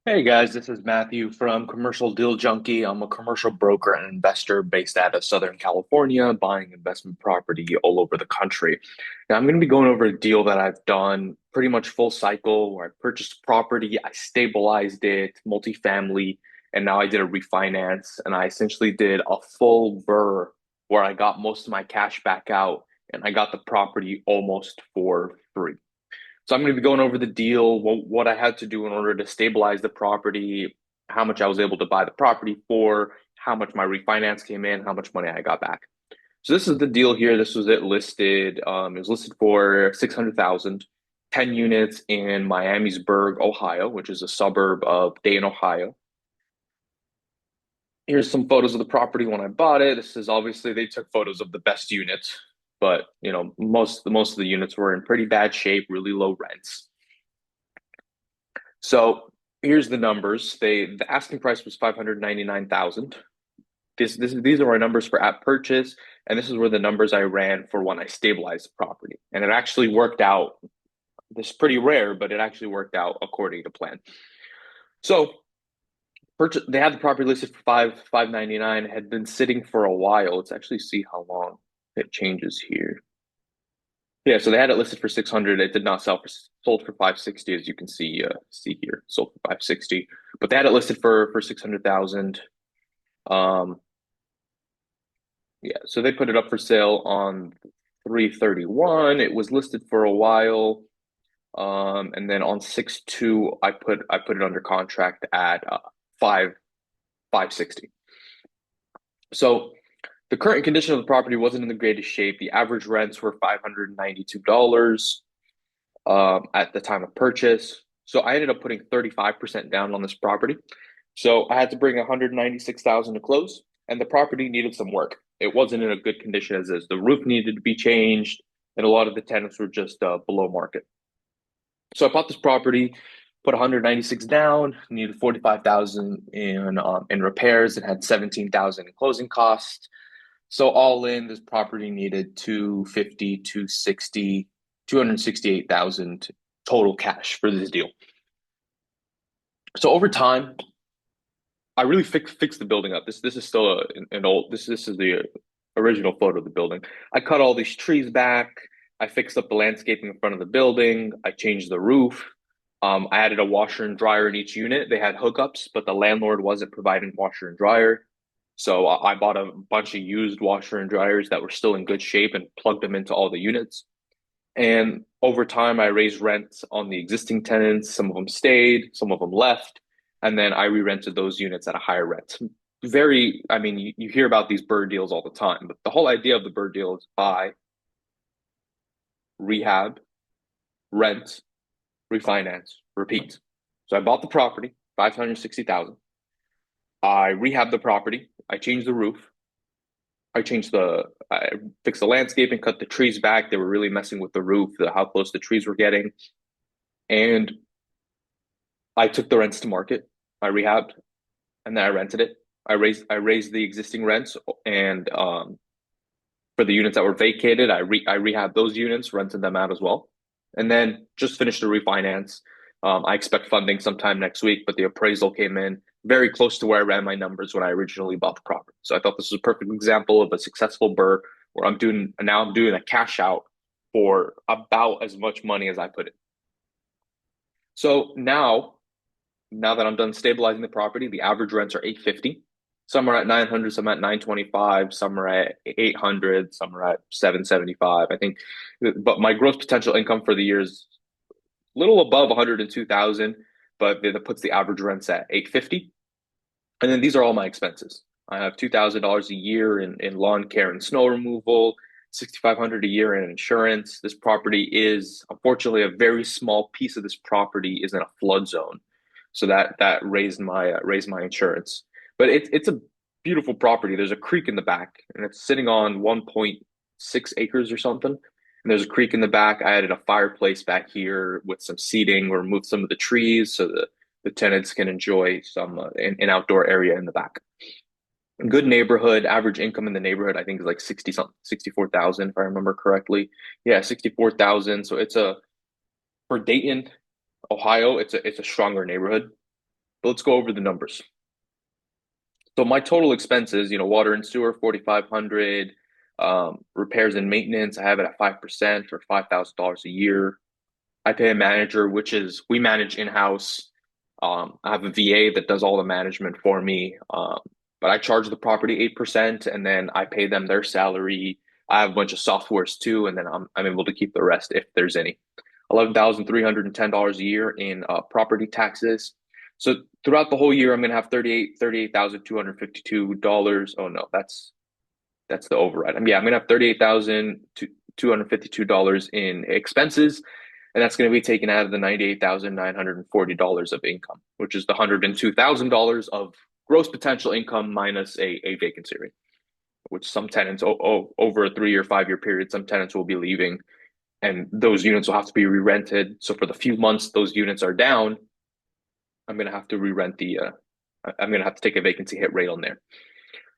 Hey guys, this is Matthew from Commercial Deal Junkie. I'm a commercial broker and investor based out of Southern California, buying investment property all over the country. Now, I'm going to be going over a deal that I've done pretty much full cycle where I purchased property, I stabilized it, multifamily, and now I did a refinance. And I essentially did a full BRRRR where I got most of my cash back out and I got the property almost for free. So I'm going to be going over the deal, what I had to do in order to stabilize the property, how much I was able to buy the property for, how much my refinance came in, how much money I got back. So this is the deal here. This was it listed. It was listed for 600,000, 10 units in Miamisburg, Ohio, which is a suburb of Dayton, Ohio. Here's some photos of the property when I bought it. This is obviously they took photos of the best units, but most of the units were in pretty bad shape, really low rents. So here's the numbers. The asking price was 599,000. These are our numbers for at purchase, and this is where the numbers I ran for when I stabilized the property. And it actually worked out. This is pretty rare, but it actually worked out according to plan. So they had the property listed for 599, had been sitting for a while. Let's actually see how long it changes here. Yeah, so they had it listed for 600. It did not sell for sold for 560, as you can see here, sold for 560. But they had it listed for 600,000. Um, yeah, so they put it up for sale on 331. It was listed for a while. And then on 6/2, I put it under contract at 560. So the current condition of the property wasn't in the greatest shape. The average rents were $592 at the time of purchase. So I ended up putting 35% down on this property. So I had to bring 196,000 to close, and the property needed some work. It wasn't in a good condition as is. The roof needed to be changed, and a lot of the tenants were just below market. So I bought this property, put 196 down, needed 45,000 in repairs, and had 17,000 in closing costs. So all in, this property needed 250, 260, 268,000 total cash for this deal. So over time, I really fixed the building up. This is still an old this is the original photo of the building. I cut all these trees back. I fixed up the landscaping in front of the building. I changed the roof. I added a washer and dryer in each unit. They had hookups, but the landlord wasn't providing washer and dryer. So I bought a bunch of used washer and dryers that were still in good shape and plugged them into all the units. And over time, I raised rents on the existing tenants. Some of them stayed, some of them left. And then I re-rented those units at a higher rent. I mean, you hear about these BRRRR deals all the time, but the whole idea of the BRRRR deal is buy, rehab, rent, refinance, repeat. So I bought the property, 560,000. I rehabbed the property. I changed the roof. I fixed the landscaping, cut the trees back. They were really messing with the roof, how close the trees were getting. And I took the rents to market. I rehabbed and then I rented it. I raised the existing rents and for the units that were vacated, I rehabbed those units, rented them out as well. And then just finished the refinance. I expect funding sometime next week, but the appraisal came in very close to where I ran my numbers when I originally bought the property. So I thought this was a perfect example of a successful BRRRR where I'm doing a cash out for about as much money as I put in. So now that I'm done stabilizing the property, the average rents are 850. Some are at 900, some at 925, some are at 800, some are at 775. I think, but my gross potential income for the year is a little above 102,000, but that puts the average rents at 850. And then these are all my expenses. I have $2,000 a year in lawn care and snow removal, 6,500 a year in insurance. This property is unfortunately a very small piece of this property is in a flood zone, so that raised my insurance. But it's a beautiful property. There's a creek in the back, and it's sitting on 1.6 acres or something. And there's a creek in the back. I added a fireplace back here with some seating, removed some of the trees so the tenants can enjoy some an outdoor area in the back. Good neighborhood. Average income in the neighborhood, I think, is like 60 something, 64,000 if I remember correctly. Yeah, 64,000. So it's a for Dayton, Ohio, it's a stronger neighborhood. But let's go over the numbers. So my total expenses, water and sewer, 4,500. Repairs and maintenance, I have it at 5% or $5,000 a year. I pay a manager, which is we manage in-house. I have a VA that does all the management for me. But I charge the property 8%, and then I pay them their salary. I have a bunch of softwares too, and then I'm able to keep the rest if there's any. $11,310 a year in property taxes. So throughout the whole year, I'm gonna have $38,252. Oh no, that's the override. I'm gonna have $38,252 in expenses, and that's gonna be taken out of the $98,940 of income, which is the $102,000 of gross potential income minus a vacancy rate, which some tenants over a 3 year, 5 year period, some tenants will be leaving, and those units will have to be re-rented. So for the few months those units are down, I'm gonna have to re-rent I'm gonna have to take a vacancy hit rate on there.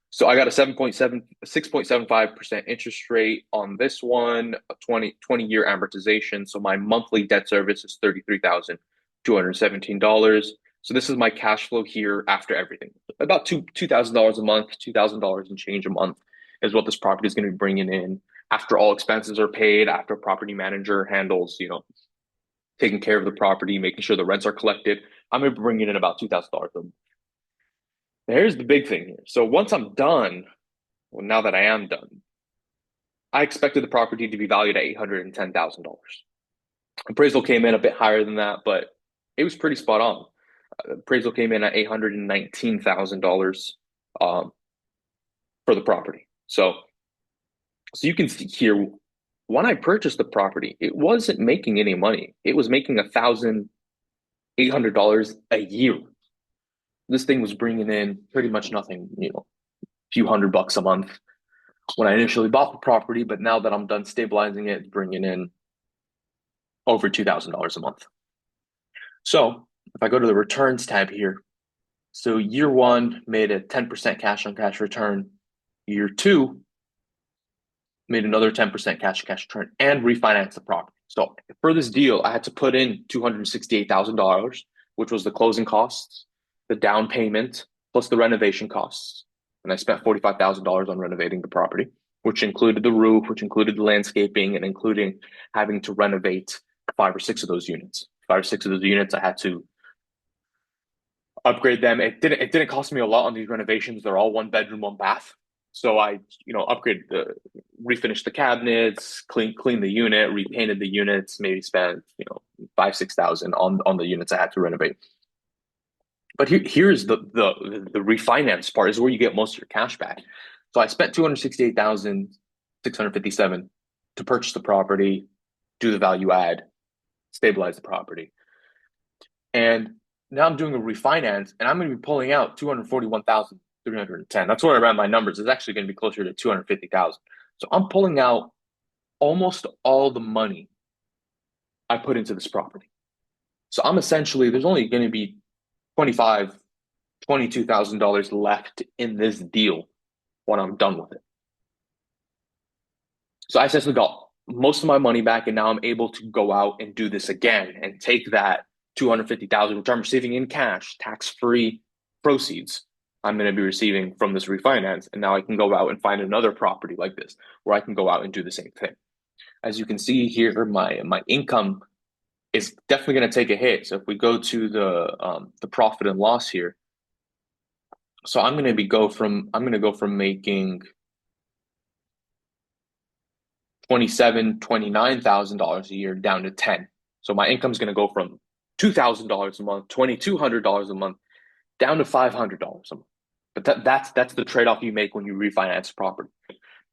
So I got a 6.75% interest rate on this one, a 20-year amortization. So my monthly debt service is $33,217. So this is my cash flow here after everything. About $2,000 a month, $2,000 and change a month is what this property is going to be bringing in after all expenses are paid, after a property manager handles, taking care of the property, making sure the rents are collected. I'm going to be bringing in about $2,000 a month. Here's the big thing here. So once I'm done, well, now that I am done, I expected the property to be valued at $810,000. Appraisal came in a bit higher than that, but it was pretty spot on. Appraisal came in at $819,000 for the property. So you can see here, when I purchased the property, it wasn't making any money. It was making $1,800 a year. This thing was bringing in pretty much nothing, a few $100 a month when I initially bought the property, but now that I'm done stabilizing it, it's bringing in over $2,000 a month. So if I go to the returns tab here, so year one made a 10% cash on cash return. Year two made another 10% cash on cash return and refinance the property. So for this deal, I had to put in $268,000, which was the closing costs, the down payment, plus the renovation costs. And I spent $45,000 on renovating the property, which included the roof, which included the landscaping, and including having to renovate 5 or 6 of those units. 5 or 6 of those units, I had to upgrade them. It didn't cost me a lot on these renovations. They're all 1 bedroom, 1 bath. So I, refinished the cabinets, cleaned the unit, repainted the units, maybe spent, 5, 6 thousand on the units I had to renovate. But here's the refinance part is where you get most of your cash back. So I spent 268,657 to purchase the property, do the value add, stabilize the property. And now I'm doing a refinance and I'm going to be pulling out 241,310. That's where I ran my numbers. It's actually going to be closer to 250,000. So I'm pulling out almost all the money I put into this property. So I'm essentially, there's only going to be $25,000, $22,000 left in this deal when I'm done with it. So I essentially got most of my money back, and now I'm able to go out and do this again and take that 250,000, which I'm receiving in cash, tax-free proceeds I'm going to be receiving from this refinance. And now I can go out and find another property like this where I can go out and do the same thing. As you can see here, my income is definitely going to take a hit. So if we go to the profit and loss here, so I'm going to go from making $29,000 a year down to 10. So my income is going to go from $2,000 a month, $2,200 a month, down to $500 a month. But that's the trade-off you make when you refinance property.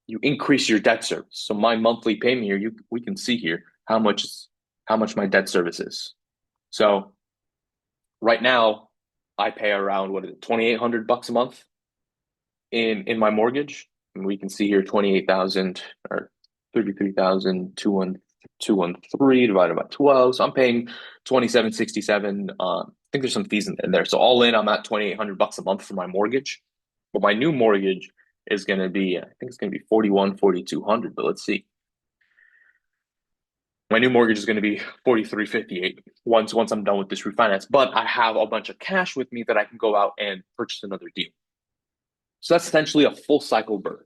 You increase your debt service. So my monthly payment here, we can see here how much my debt service is. So right now, I pay around $2,800 a month in my mortgage, and we can see here 28,000 or 33,213 divided by 12. So I'm paying 2,767. I think there's some fees in there. So all in, I'm at $2,800 a month for my mortgage. But my new mortgage is going to be, I think it's going to be 4,200. But let's see. My new mortgage is going to be 43.58 once I'm done with this refinance, but I have a bunch of cash with me that I can go out and purchase another deal. So that's essentially a full cycle BRRRR.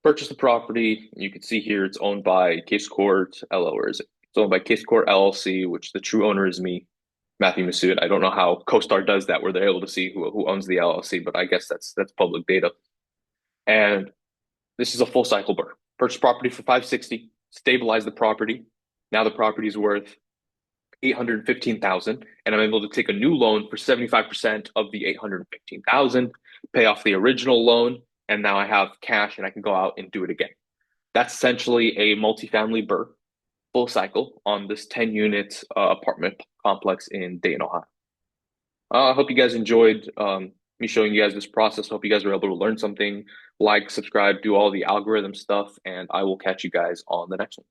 Purchase the property. You can see here it's owned by Case Court LL, or is it? It's owned by Case Court LLC, which the true owner is me, Matthew Masood. I don't know how CoStar does that, where they're able to see who owns the LLC, but I guess that's public data. And this is a full cycle BRRRR. Purchase property for 560, stabilize the property. Now the property is worth 815,000, and I'm able to take a new loan for 75% of the 815,000, pay off the original loan, and now I have cash and I can go out and do it again. That's essentially a multifamily BRRRR full cycle on this 10 unit apartment complex in Dayton, Ohio. I hope you guys enjoyed me showing you guys this process. Hope you guys were able to learn something. Like, subscribe, do all the algorithm stuff, and I will catch you guys on the next one.